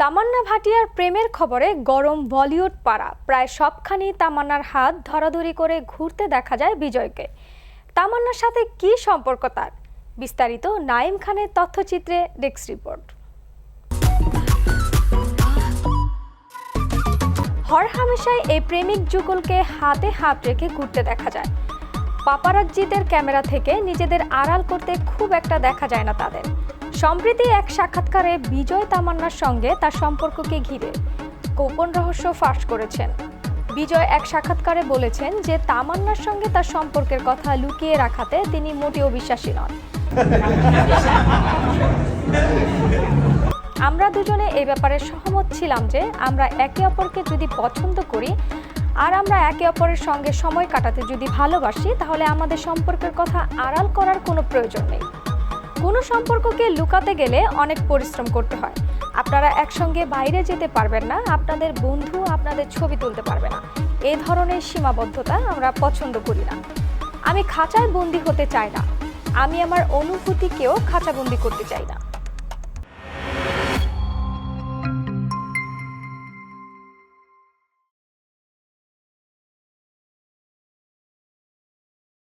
তামান্না ভাটিয়ার প্রেমের খবরে গরম বলিউড পাড়া। প্রায় সবখানি তামান্নার হাত ধরাধরি করে ঘুরতে দেখা যায় বিজয়কে। তামান্নার সাথে কি সম্পর্ক তার? বিস্তারিত নাঈম খানের তথ্যচিত্রে ডেস্ক রিপোর্ট। হরহামেশাই এই প্রেমিক যুগলকে হাতে হাত রেখে ঘুরতে দেখা যায়। পাপারাজ্জিদের ক্যামেরা থেকে নিজেদের আড়াল করতে খুব একটা দেখা যায় না তাদের। সম্প্রতি এক সাক্ষাৎকারে বিজয় তামান্নার সঙ্গে তার সম্পর্ককে ঘিরে গোপন রহস্য ফাঁস করেছেন। বিজয় এক সাক্ষাৎকারে বলেছেন যে তামান্নার সঙ্গে তার সম্পর্কের কথা লুকিয়ে রাখাতে তিনি মোটেও বিশ্বাসী নন। আমরা দুজনে এই ব্যাপারে সহমত ছিলাম যে আমরা একে অপরকে যদি পছন্দ করি আর আমরা একে অপরের সঙ্গে সময় কাটাতে যদি ভালোবাসি, তাহলে আমাদের সম্পর্কের কথা আড়াল করার কোনো প্রয়োজন নেই। কোনো সম্পর্ককে লুকাতে গেলে অনেক পরিশ্রম করতে হয়। আপনারা একসঙ্গে বাইরে যেতে পারবেন না, আপনাদের বন্ধু আপনাদের ছবি তুলতে পারবে না। এই ধরনের সীমাবদ্ধতা আমরা পছন্দ করি না। আমি খাঁচায় বন্দি হতে চাই না, আমি আমার অনুভূতিকেও খাঁচাবন্দি করতে চাই না।